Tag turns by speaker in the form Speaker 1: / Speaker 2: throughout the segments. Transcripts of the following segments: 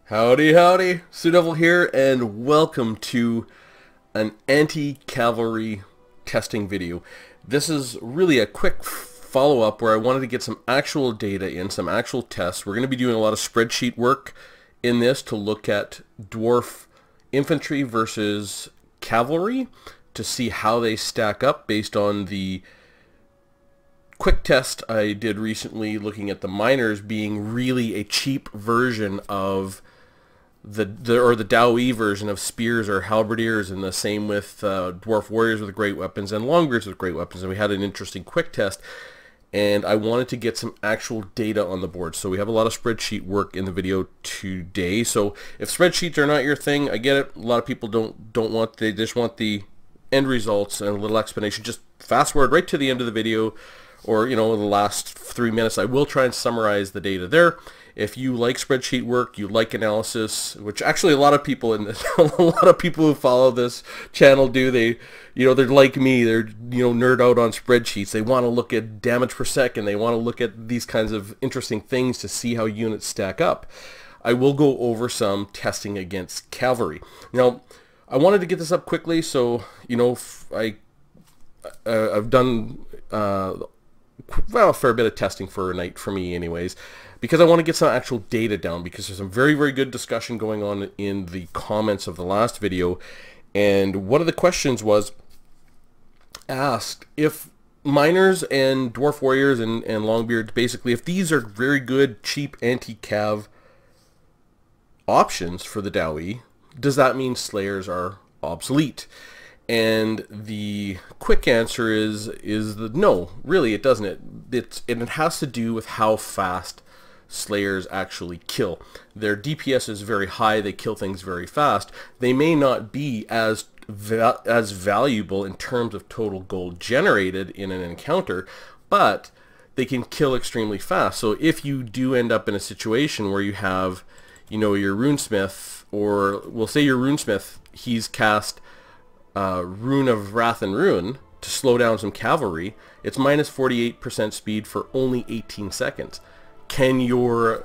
Speaker 1: Howdy, howdy, Sue Devil here, and welcome to an anti-cavalry testing video. This is really a quick follow-up where I wanted to get some actual data in, some actual tests. We're going to be doing a lot of spreadsheet work in this to look at dwarf infantry versus cavalry to see how they stack up based on the quick test I did recently looking at the miners being really a cheap version of the Dowie version of spears or halberdiers, and the same with dwarf warriors with great weapons and longbeards with great weapons. And we had an interesting quick test, and I wanted to get some actual data on the board. So we have a lot of spreadsheet work in the video today. So if spreadsheets are not your thing, I get it. A lot of people don't want, they just want the end results and a little explanation. Just fast forward right to the end of the video, or the last 3 minutes. I will try and summarize the data there. If you like spreadsheet work, you like analysis, which actually a lot of people in this, a lot of people who follow this channel do. They're like me. They're nerd out on spreadsheets. They want to look at damage per second. They want to look at these kinds of interesting things to see how units stack up. I will go over some testing against cavalry. Now, I wanted to get this up quickly, so I've done a fair bit of testing for a night for me anyways, because I want to get some actual data down, because there's some very, very good discussion going on in the comments of the last video. And one of the questions was asked if miners and dwarf warriors and longbeards, basically, if these are very good, cheap anti-cav options for the Dowie, does that mean slayers are obsolete? And the quick answer is that no, really it doesn't. It has to do with how fast slayers actually kill. Their DPS is very high. They kill things very fast. They may not be as valuable in terms of total gold generated in an encounter, but they can kill extremely fast. So if you do end up in a situation where you have, your runesmith, or we'll say your runesmith, he's cast Rune of Wrath and Ruin to slow down some cavalry. It's minus 48% speed for only 18 seconds. Can your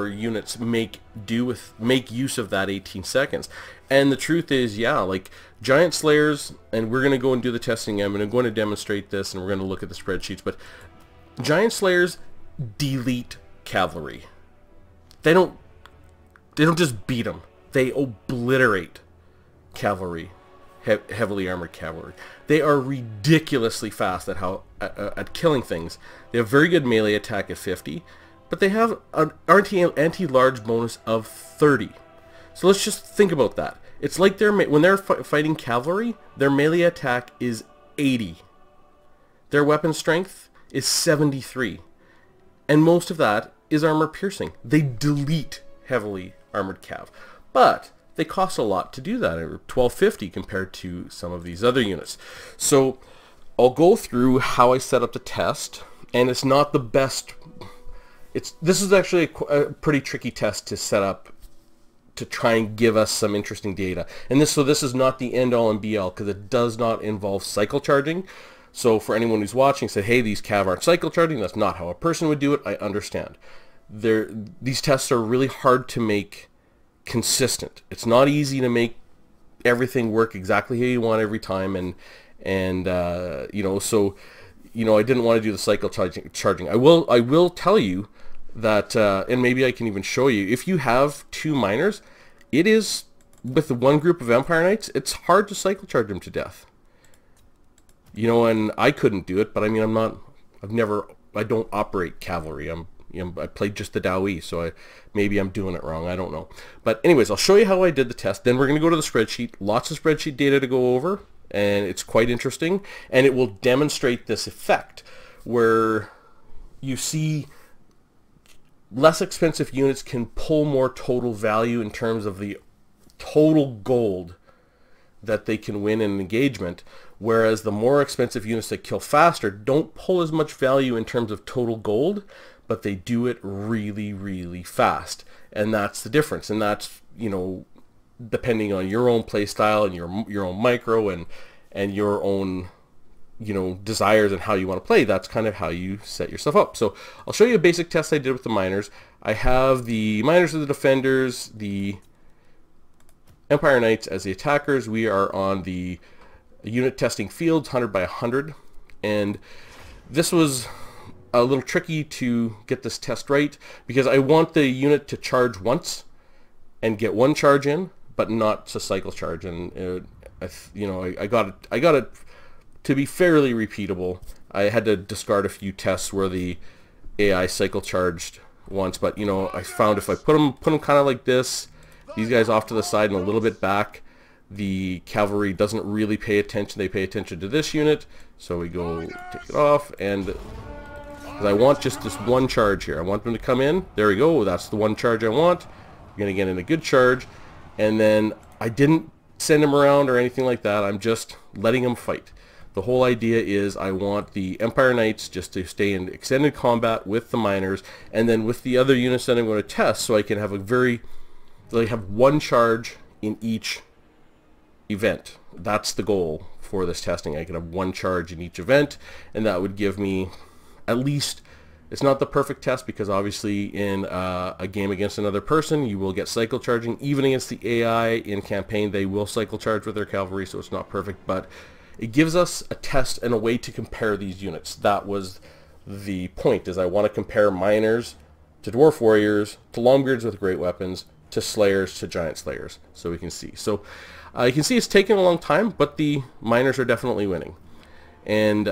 Speaker 1: units make use of that 18 seconds? And the truth is, yeah, like giant slayers, and we're going to go and do the testing. I'm going to demonstrate this, and we're going to look at the spreadsheets. But giant slayers delete cavalry. They don't just beat them. They obliterate cavalry. Heavily armored cavalry. They are ridiculously fast at killing things. They have very good melee attack at 50, but they have an anti-large bonus of 30. So let's just think about that. It's like when they're fighting cavalry, their melee attack is 80. Their weapon strength is 73. And most of that is armor piercing. They delete heavily armored cav. But they cost a lot to do that, $12.50 compared to some of these other units. So I'll go through how I set up the test, and it's not the best. This is actually a pretty tricky test to set up to try and give us some interesting data. And this is not the end all and be all, because it does not involve cycle charging. So for anyone who's watching, say, hey, these cav aren't cycle charging. That's not how a person would do it. I understand. These tests are really hard to make consistent. It's not easy to make everything work exactly how you want every time, so I didn't want to do the cycle charging. I will tell you that, and maybe I can even show you, if you have two miners, it is, with the one group of Empire Knights, it's hard to cycle charge them to death. And I couldn't do it, but I mean, I don't operate cavalry. I played just the Dowie, so maybe I'm doing it wrong. I don't know. But anyways, I'll show you how I did the test. Then we're going to go to the spreadsheet. Lots of spreadsheet data to go over, and it's quite interesting. And it will demonstrate this effect where you see less expensive units can pull more total value in terms of the total gold that they can win in an engagement, whereas the more expensive units that kill faster don't pull as much value in terms of total gold, but they do it really, really fast. And that's the difference. And that's, depending on your own play style and your own micro and your own desires and how you want to play, that's kind of how you set yourself up. So I'll show you a basic test I did with the miners. I have the miners as the defenders, the Empire Knights as the attackers. We are on the unit testing fields, 100 by 100, and this was a little tricky to get this test right because I want the unit to charge once and get one charge in, but not to cycle charge. And I got it to be fairly repeatable. I had to discard a few tests where the AI cycle charged once, but I found if I put them kind of like this, these guys off to the side and a little bit back, the cavalry doesn't really pay attention. They pay attention to this unit, so we go take it off, and because I want just this one charge here. I want them to come in. There we go. That's the one charge I want. We're going to get in a good charge, and then I didn't send them around or anything like that. I'm just letting them fight. The whole idea is I want the Empire Knights just to stay in extended combat with the miners, and then with the other units that I'm going to test, so I can have one charge in each event. That's the goal for this testing. I can have one charge in each event, and that would give me at least, it's not the perfect test because obviously in a game against another person you will get cycle charging. Even against the AI in campaign they will cycle charge with their cavalry, so it's not perfect, but it gives us a test and a way to compare these units. That was the point, is I want to compare miners to dwarf warriors, to longbeards with great weapons, to slayers, to giant slayers, so we can see. So you can see it's taken a long time, but the miners are definitely winning. And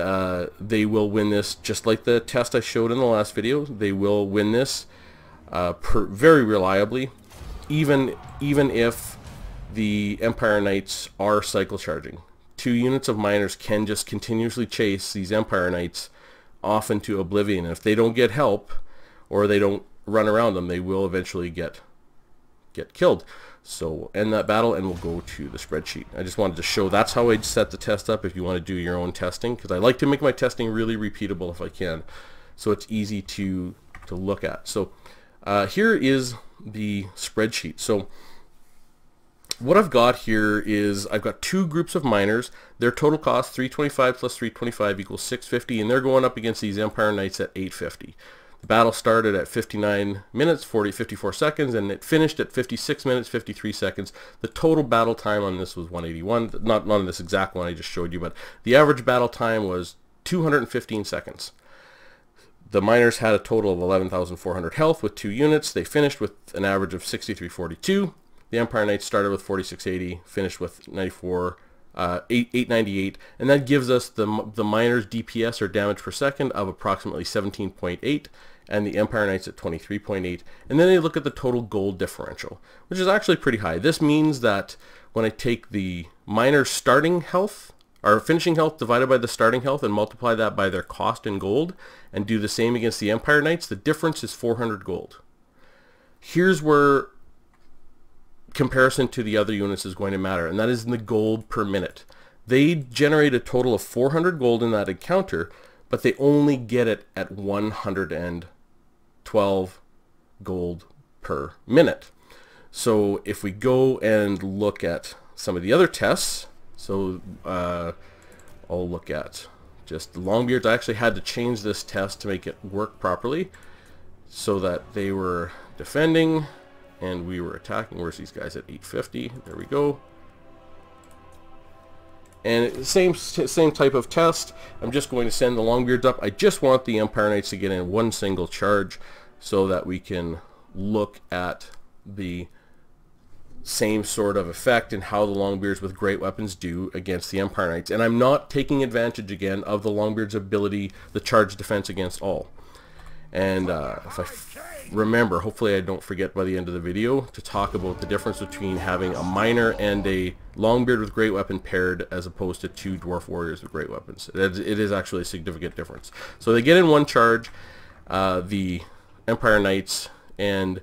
Speaker 1: they will win this just like the test I showed in the last video. They will win this very reliably, even if the Empire Knights are cycle charging. 2 units of miners can just continuously chase these Empire Knights off into oblivion. And if they don't get help, or they don't run around them, they will eventually get killed. So we'll end that battle and we'll go to the spreadsheet. I just wanted to show that's how I set the test up if you want to do your own testing, because I like to make my testing really repeatable if I can, so it's easy to look at. So here is the spreadsheet. So what I've got here is I've got 2 groups of miners. Their total cost 325 plus 325 equals 650, and they're going up against these Empire Knights at 850. The battle started at 59 minutes, 54 seconds, and it finished at 56 minutes, 53 seconds. The total battle time on this was 181. Not on this exact one I just showed you, but the average battle time was 215 seconds. The miners had a total of 11,400 health with 2 units. They finished with an average of 6342. The Empire Knights started with 4680, finished with 898, and that gives us the miners' DPS, or damage per second, of approximately 17.8, and the Empire Knights at 23.8. And then they look at the total gold differential, which is actually pretty high. This means that when I take the miners' starting health, or finishing health, divided by the starting health and multiply that by their cost in gold, and do the same against the Empire Knights, the difference is 400 gold. Here's where comparison to the other units is going to matter, and that is in the gold per minute. They generate a total of 400 gold in that encounter, but they only get it at 112 gold per minute. So if we go and look at some of the other tests, so I'll look at just the longbeards. I actually had to change this test to make it work properly so that they were defending and we were attacking. Where's these guys at 850? There we go. And same type of test. I'm just going to send the longbeards up. I just want the Empire Knights to get in one single charge so that we can look at the same sort of effect and how the longbeards with great weapons do against the Empire Knights. And I'm not taking advantage again of the longbeards' ability, the charge defense against all. And if I remember, hopefully I don't forget by the end of the video, to talk about the difference between having a miner and a longbeard with great weapon paired as opposed to 2 dwarf warriors with great weapons. It is actually a significant difference. So they get in one charge, the Empire Knights, and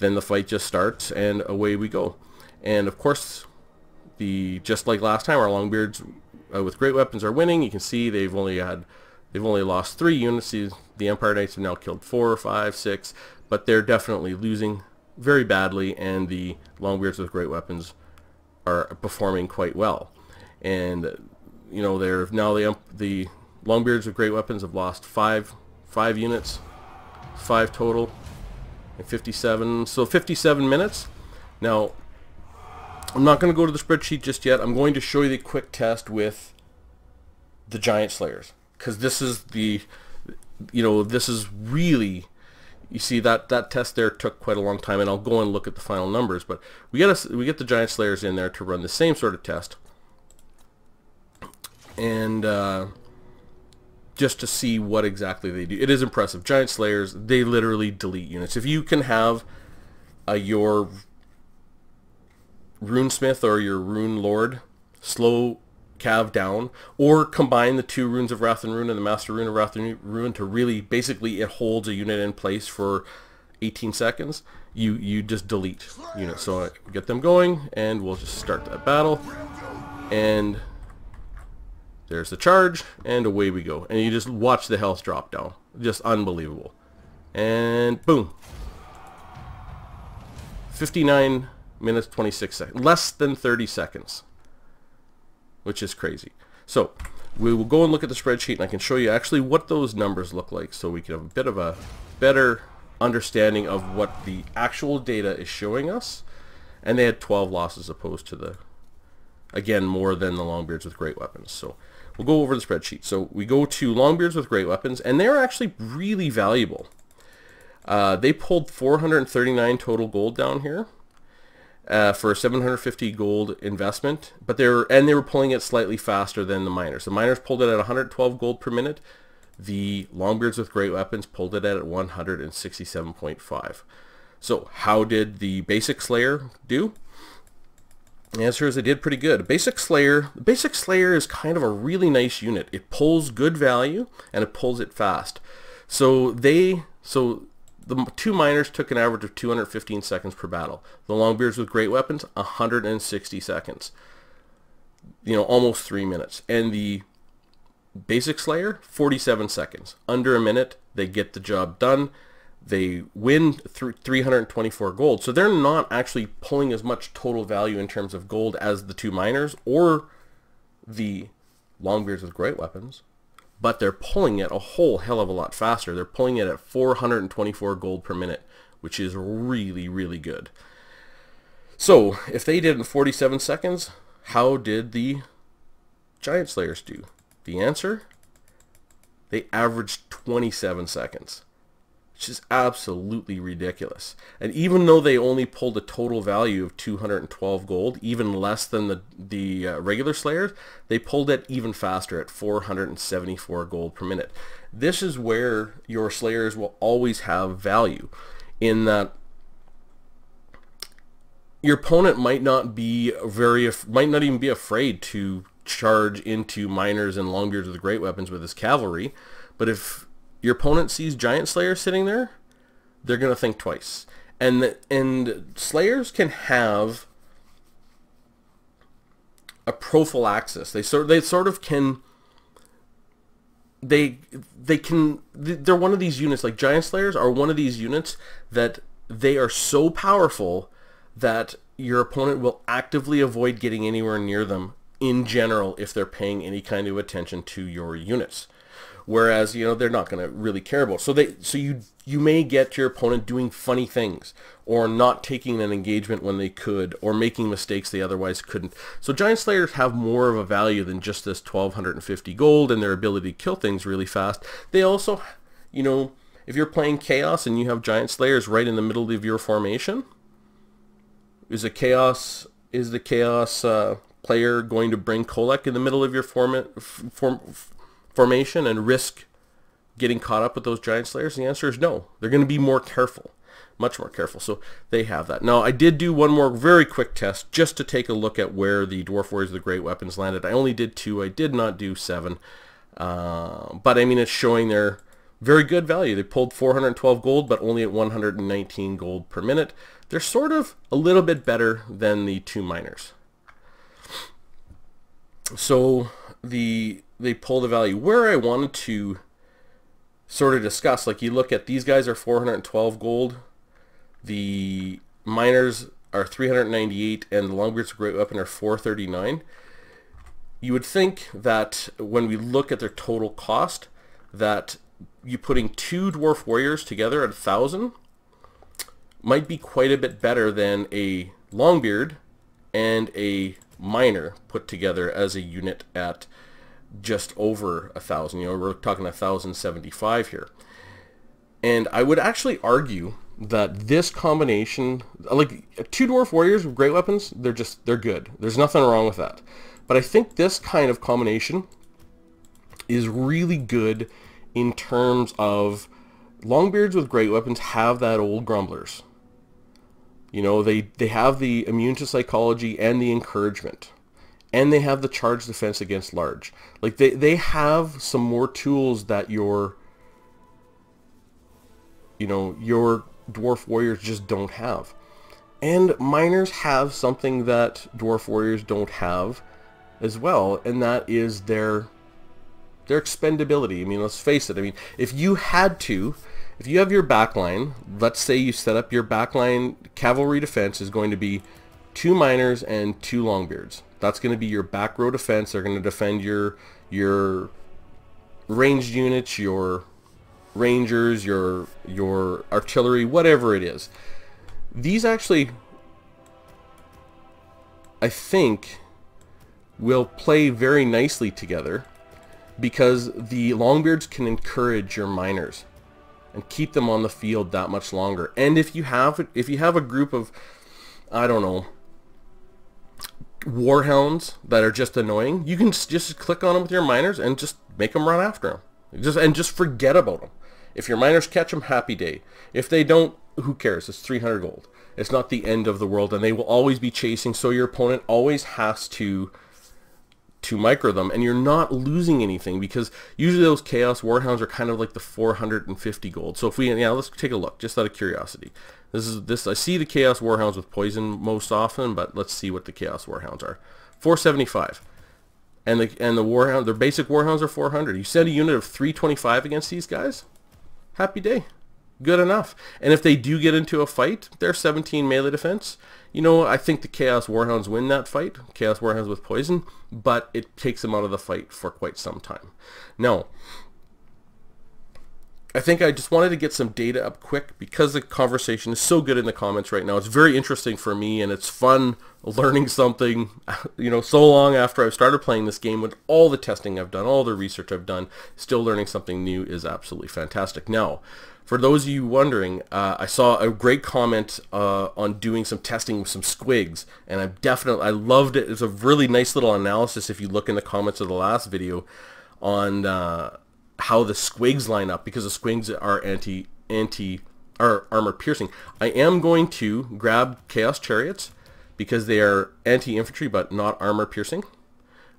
Speaker 1: then the fight just starts and away we go. And of course, just like last time, our longbeards with great weapons are winning. You can see they've only lost 3 units. The Empire Knights have now killed 4, 5, 6, but they're definitely losing very badly, and the longbeards with great weapons are performing quite well. And you know, they're now the Longbeards with great weapons have lost five units, 5 total, and 57. So 57 minutes. Now, I'm not going to go to the spreadsheet just yet. I'm going to show you the quick test with the Giant Slayers, because this is the, you know, this is really, you see that test there took quite a long time, and I'll go and look at the final numbers, but we get the Giant Slayers in there to run the same sort of test, and just to see what exactly they do. It is impressive. Giant Slayers, they literally delete units. If you can have your Runesmith or your Rune Lord slow Cav down, or combine the 2 Runes of Wrath and Ruin and the Master Rune of Wrath and Ruin to really, basically, it holds a unit in place for 18 seconds, you just delete units. So I get them going, and we'll just start that battle, and there's the charge, and away we go. And you just watch the health drop down. Just unbelievable. And boom. 59 minutes 26 seconds. Less than 30 seconds. Which is crazy. So we will go and look at the spreadsheet, and I can show you actually what those numbers look like, so we can have a bit of a better understanding of what the actual data is showing us. And they had 12 losses opposed to the, again, more than the Longbeards with great weapons. So we'll go over the spreadsheet. So we go to Longbeards with great weapons, and they're actually really valuable. They pulled 439 total gold down here. For a 750 gold investment, but they were pulling it slightly faster than the miners. The miners pulled it at 112 gold per minute. The Longbeards with great weapons pulled it at 167.5. So how did the basic Slayer do? The answer is it did pretty good. Basic Slayer is kind of a really nice unit. It pulls good value and it pulls it fast. So the 2 miners took an average of 215 seconds per battle. The Longbeards with great weapons, 160 seconds. You know, almost 3 minutes. And the basic Slayer, 47 seconds. Under a minute, they get the job done. They win 324 gold. So they're not actually pulling as much total value in terms of gold as the 2 miners or the Longbeards with great weapons. But they're pulling it a whole hell of a lot faster. They're pulling it at 424 gold per minute, which is really, really good. So, if they did it in 47 seconds, how did the Giant Slayers do? The answer? They averaged 27 seconds, which is absolutely ridiculous. And even though they only pulled a total value of 212 gold, even less than the regular Slayers, they pulled it even faster at 474 gold per minute. This is where your Slayers will always have value, in that your opponent might not even be afraid to charge into miners and Longbeards with great weapons with his cavalry, but if your opponent sees Giant Slayers sitting there, they're going to think twice. And Slayers can have a prophylaxis. They're one of these units, like Giant Slayers are one of these units that they are so powerful that your opponent will actively avoid getting anywhere near them in general if they're paying any kind of attention to your units. Whereas, you know, they're not going to really care about. So you may get your opponent doing funny things, or not taking an engagement when they could, or making mistakes they otherwise couldn't. So Giant Slayers have more of a value than just this 1250 gold and their ability to kill things really fast. They also, you know, if you're playing Chaos and you have Giant Slayers right in the middle of your formation, is the Chaos player going to bring Kolek in the middle of your formation and risk getting caught up with those Giant Slayers? The answer is no. They're going to be more careful, much more careful. So they have that. Now, I did do one more very quick test just to take a look at where the Dwarf Warriors of the Great Weapons landed. I only did 2. I did not do 7. But I mean, it's showing their very good value. They pulled 412 gold, but only at 119 gold per minute. They're sort of a little bit better than the 2 miners. So they pull the value. Where I wanted to sort of discuss, like, you look at these guys are 412 gold, the miners are 398, and the Longbeards of Great Weapon are 439. you would think that when we look at their total cost, that you putting two Dwarf Warriors together at 1,000 might be quite a bit better than a Longbeard and a Miner put together as a unit at just over 1,000. You know, we're talking 1,075 here. And I would actually argue that this combination, like two Dwarf Warriors with great weapons, they're good. There's nothing wrong with that. But I think this kind of combination is really good in terms of Longbeards with great weapons have that old grumblers. You know, they have the immune to psychology and the encouragement. And they have the charge defense against large. Like they have some more tools that your Dwarf Warriors just don't have. And Miners have something that Dwarf Warriors don't have as well, and that is their expendability. I mean, let's face it. I mean, if you have your backline, let's say you set up your backline cavalry defense is going to be 2 Miners and 2 Longbeards. That's going to be your back row defense. They're going to defend your ranged units, your rangers, your artillery, whatever it is. These actually, I think, will play very nicely together because the Longbeards can encourage your Miners and keep them on the field that much longer. And if you have a group of, I don't know, warhounds that are just annoying, you can just click on them with your Miners and just make them run after them. Just forget about them. If your Miners catch them, happy day. If they don't, who cares? It's 300 gold. It's not the end of the world, and they will always be chasing, so your opponent always has to micro them, and you're not losing anything, because usually those Chaos Warhounds are kind of like the 450 gold. So if let's take a look, just out of curiosity. I see the Chaos Warhounds with poison most often, but let's see what the Chaos Warhounds are. 475. And the Warhound, their basic Warhounds are 400. You send a unit of 325 against these guys, happy day. Good enough. And if they do get into a fight, they're 17 melee defense. You know, I think the Chaos Warhounds win that fight, Chaos Warhounds with poison, but it takes them out of the fight for quite some time. Now, I think I just wanted to get some data up quick because the conversation is so good in the comments right now. It's very interesting for me, and it's fun learning something, so long after I've started playing this game with all the testing I've done, all the research I've done, still learning something new is absolutely fantastic. Now, for those of you wondering, I saw a great comment on doing some testing with some squigs, and I loved it. It's a really nice little analysis if you look in the comments of the last video on how the squigs line up, because the squigs are armor piercing. I am going to grab Chaos Chariots because they are anti-infantry but not armor piercing.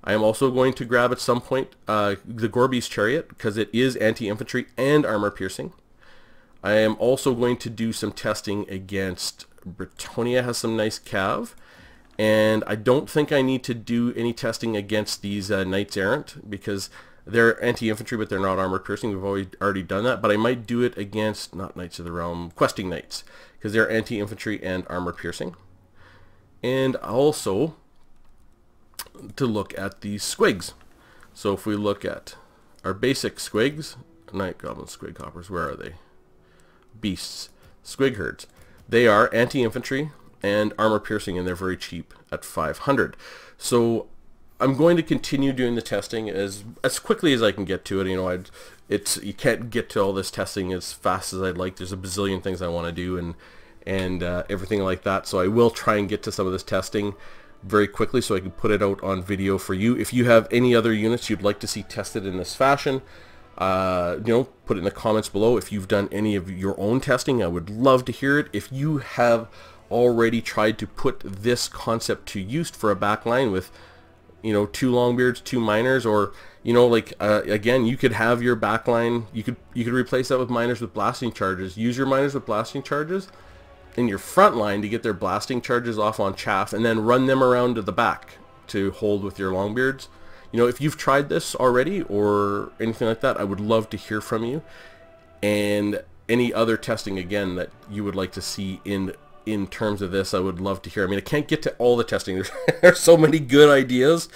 Speaker 1: I am also going to grab at some point the Gorby's Chariot because it is anti-infantry and armor piercing. I am also going to do some testing against Bretonia, has some nice cav, and I don't think I need to do any testing against these Knights Errant because they're anti-infantry but they're not armor piercing. We've already done that, but I might do it against, not Knights of the Realm, Questing Knights, because they're anti-infantry and armor piercing. And also to look at these squigs. So if we look at our basic squigs, Night Goblin Squig Hoppers, where are they? Beasts, Squig Herds. They are anti-infantry and armor piercing, and they're very cheap at 500. So I'm going to continue doing the testing as quickly as I can get to it. You can't get to all this testing as fast as I'd like. There's a bazillion things I want to do and everything like that. So I will try and get to some of this testing very quickly so I can put it out on video for you. If you have any other units you'd like to see tested in this fashion, put it in the comments below. If you've done any of your own testing, I would love to hear it. If you have already tried to put this concept to use for a backline with 2 Longbeards, 2 Miners, or again, you could have your backline, you could replace that with Miners with blasting charges. Use your Miners with blasting charges in your front line to get their blasting charges off on chaff, and then run them around to the back to hold with your Longbeards. If you've tried this already or anything like that, I would love to hear from you, and any other testing again that you would like to see in in terms of this, I would love to hear. I mean, I can't get to all the testing. There's so many good ideas.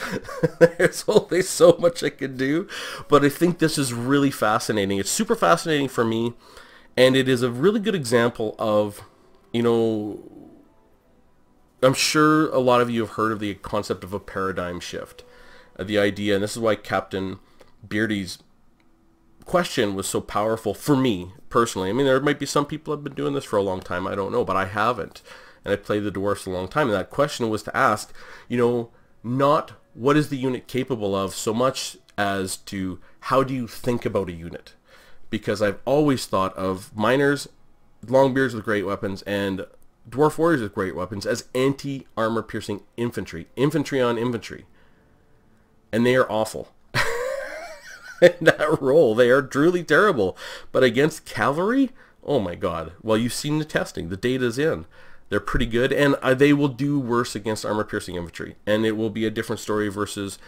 Speaker 1: There's only so much I could do. But I think this is really fascinating. It's super fascinating for me. And it is a really good example of, you know, I'm sure a lot of you have heard of the concept of a paradigm shift. The idea, and this is why Captain Beardy's question was so powerful for me personally. I mean, there might be some people who have been doing this for a long time, I don't know, but I haven't. And I played the Dwarfs a long time, and that question was to ask, you know, not what is the unit capable of so much as to how do you think about a unit? Because I've always thought of miners, longbeards with great weapons, and dwarf warriors with great weapons as anti-armor piercing infantry. Infantry on infantry. And they are awful. In that role, they are truly terrible. But against cavalry, oh my god. Well, you've seen the testing. The data's in. They're pretty good, and they will do worse against armor-piercing infantry. And it will be a different story versus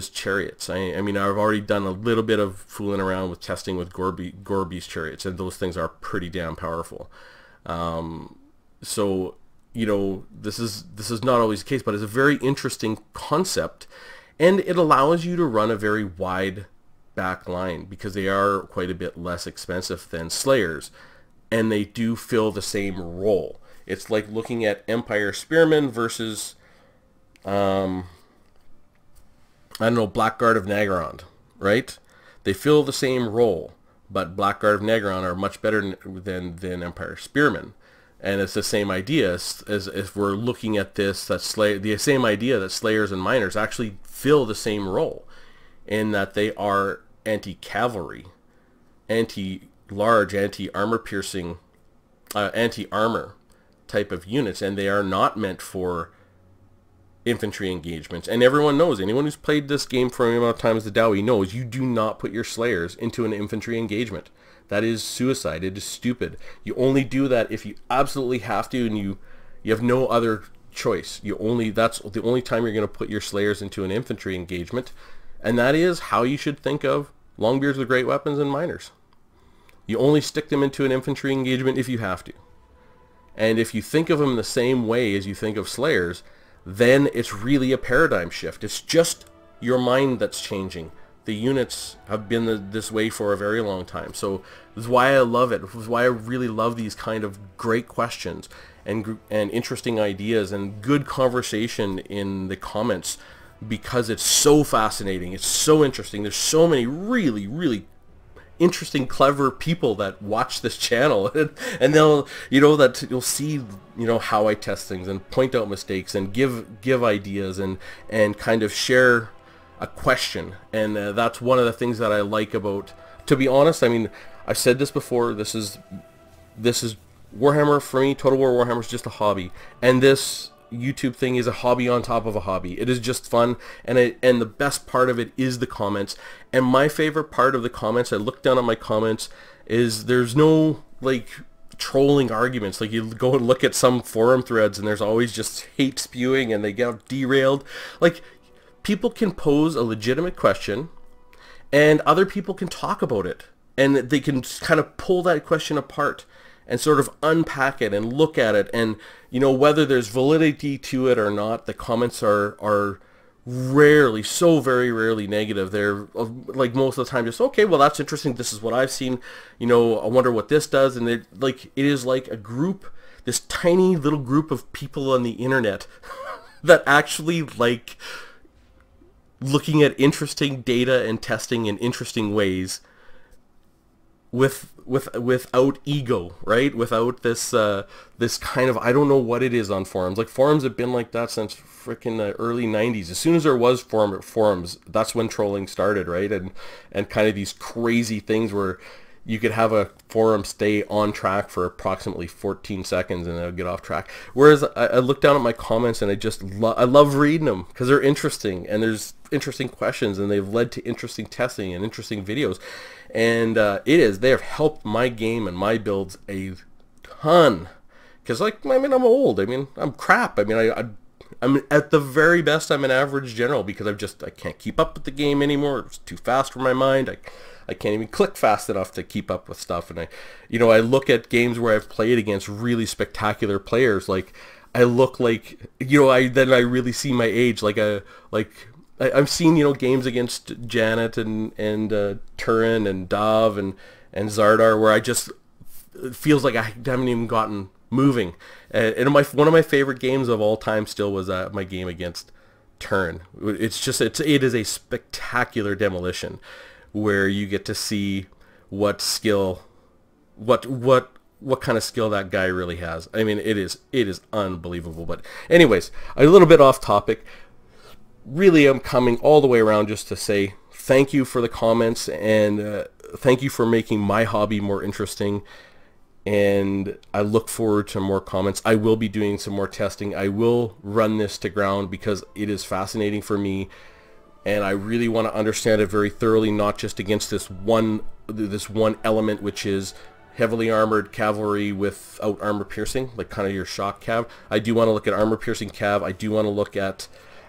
Speaker 1: chariots. I mean, I've already done a little bit of fooling around with testing with Gorby's chariots, and those things are pretty damn powerful. So, you know, this is not always the case, but it's a very interesting concept. And it allows you to run a very wide back line because they are quite a bit less expensive than Slayers. And they do fill the same role. It's like looking at Empire Spearmen versus, I don't know, Blackguard of Nagaron, right? They fill the same role, but Blackguard of Nagaron are much better than Empire Spearmen. And it's the same idea as if we're looking at this, the same idea that Slayers and Miners actually fill the same role in that they are anti-cavalry, anti-large, anti-armor piercing, anti-armor type of units, and they are not meant for infantry engagements. And everyone knows, anyone who's played this game for any amount of time as the Dowie knows, you do not put your Slayers into an infantry engagement. That is suicide. It is stupid. You only do that if you absolutely have to, and you have no other choice. That's the only time you're going to put your Slayers into an infantry engagement, and that is how you should think of longbeards with great weapons and miners. You only stick them into an infantry engagement if you have to. And if you think of them the same way as you think of Slayers, then it's really a paradigm shift. It's just your mind that's changing. The units have been this way for a very long time. So this is why I love it. This is why I really love these kind of great questions and interesting ideas and good conversation in the comments, because it's so fascinating. It's so interesting. There's so many really, really interesting, clever people that watch this channel, and they'll, that you'll see, how I test things and point out mistakes and give ideas and kind of share a question. And that's one of the things that I like about, to be honest, I mean, I've said this before, this is Warhammer for me. Total War Warhammer is just a hobby, and this YouTube thing is a hobby on top of a hobby. It is just fun, and the best part of it is the comments. And my favorite part of the comments, I look down at my comments, is there's no like trolling arguments. Like, you go and look at some forum threads and there's always just hate spewing and they get derailed. Like, people can pose a legitimate question and other people can talk about it, and they can kind of pull that question apart and sort of unpack it and look at it, and whether there's validity to it or not. The comments are rarely, so very rarely negative. They're like most of the time just, okay, well, that's interesting, this is what I've seen, I wonder what this does. And it is like a group, this tiny little group of people on the internet that actually like looking at interesting data and testing in interesting ways without ego, right? Without this this kind of, I don't know what it is on forums. Like, forums have been like that since frickin' the early 90s. As soon as there was forums, that's when trolling started, right? And kind of these crazy things where you could have a forum stay on track for approximately 14 seconds and then it'll get off track. Whereas I look down at my comments and I love reading them because they're interesting, and there's interesting questions, and they've led to interesting testing and interesting videos. And they have helped my game and my builds a ton. Because, I'm old. I'm crap. at the very best, I'm an average general because I can't keep up with the game anymore. It's too fast for my mind. I can't even click fast enough to keep up with stuff. And I look at games where I've played against really spectacular players. Like, I look like, I really see my age. I've seen, games against Janet and Turin and Dav and Zardar where it feels like I haven't even gotten moving. And one of my favorite games of all time still was my game against Turin. It is a spectacular demolition where you get to see what kind of skill that guy really has. I mean, it is unbelievable. But anyways, a little bit off topic. Really, I'm coming all the way around just to say thank you for the comments, and thank you for making my hobby more interesting. And I look forward to more comments. I will be doing some more testing. I will run this to ground because it is fascinating for me, and I really want to understand it very thoroughly, not just against this one element, which is heavily armored cavalry without armor piercing, like kind of your shock cav. I do want to look at armor piercing cav.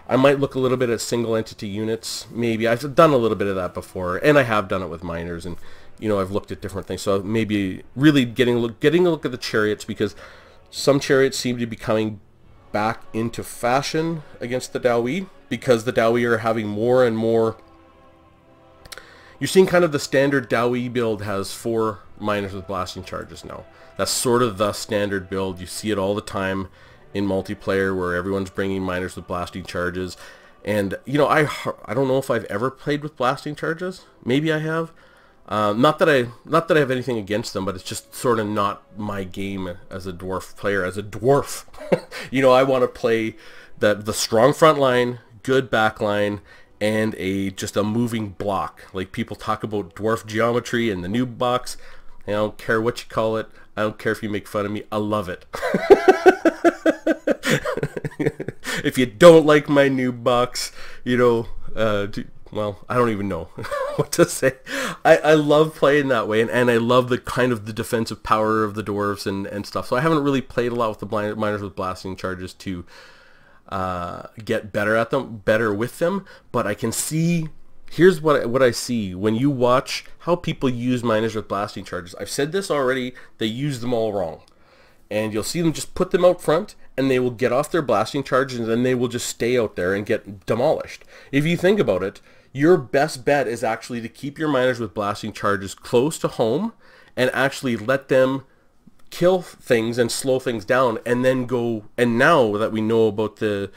Speaker 1: I might look a little bit at single entity units. Maybe I've done a little bit of that before, and I have done it with miners, and I've looked at different things. So maybe really getting a look at the chariots, because some chariots seem to be coming back into fashion against the Dawi, because the Dawi are having more and more. You're seeing kind of the standard Dawi build has 4 miners with blasting charges now. That's sort of the standard build. You see it all the time in multiplayer where everyone's bringing miners with blasting charges. And I don't know if I've ever played with blasting charges. Maybe I have. Not that I have anything against them, but it's just sort of not my game as a dwarf player. As a dwarf, I want to play the strong front line, good back line, and just a moving block. Like, people talk about dwarf geometry and the noob box. I don't care what you call it. I don't care if you make fun of me. I love it. If you don't like my noob box, well, I don't even know what to say. I love playing that way, and I love the kind of the defensive power of the dwarves and stuff. So I haven't really played a lot with the miners with blasting charges to get better with them, but I can see. Here's what I see when you watch how people use miners with blasting charges. I've said this already, they use them all wrong. And you'll see them just put them out front, and they will get off their blasting charges, and then they will just stay out there and get demolished. If you think about it, your best bet is actually to keep your miners with blasting charges close to home and actually let them kill things and slow things down, and then go, and now that we know about the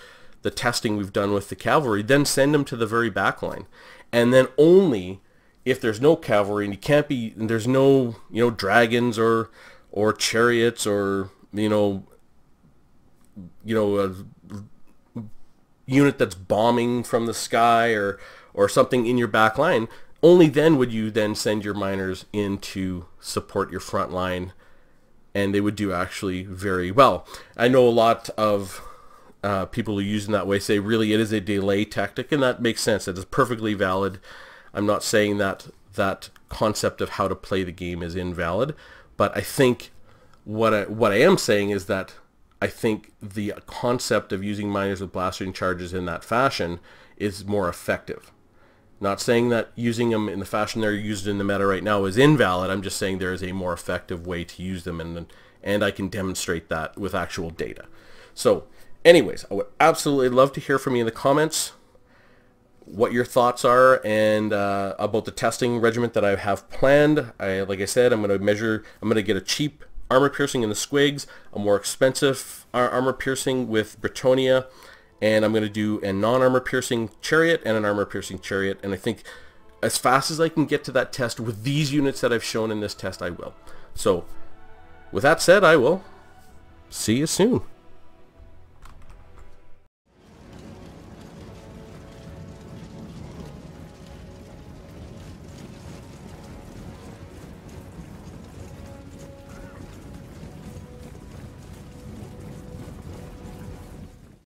Speaker 1: testing we've done with the cavalry, then send them to the very back line. And then only if there's no cavalry and there's no dragons or chariots or a unit that's bombing from the sky or something in your back line, only then would you then send your miners in to support your front line, and they would do actually very well. I know a lot of people who use it that way say really it is a delay tactic, and that makes sense. That is perfectly valid. I'm not saying that concept of how to play the game is invalid, but I think what I am saying is that I think the concept of using miners with blasting charges in that fashion is more effective. Not saying that using them in the fashion they're used in the meta right now is invalid. I'm just saying there is a more effective way to use them, and I can demonstrate that with actual data. So anyways, I would absolutely love to hear from you in the comments what your thoughts are and about the testing regimen that I have planned. Like I said, I'm going to get a cheap armor piercing in the squigs, a more expensive armor piercing with Bretonia, and I'm going to do a non-armor piercing chariot and an armor piercing chariot. And I think as fast as I can get to that test with these units that I've shown in this test, I will. So with that said, I will see you soon.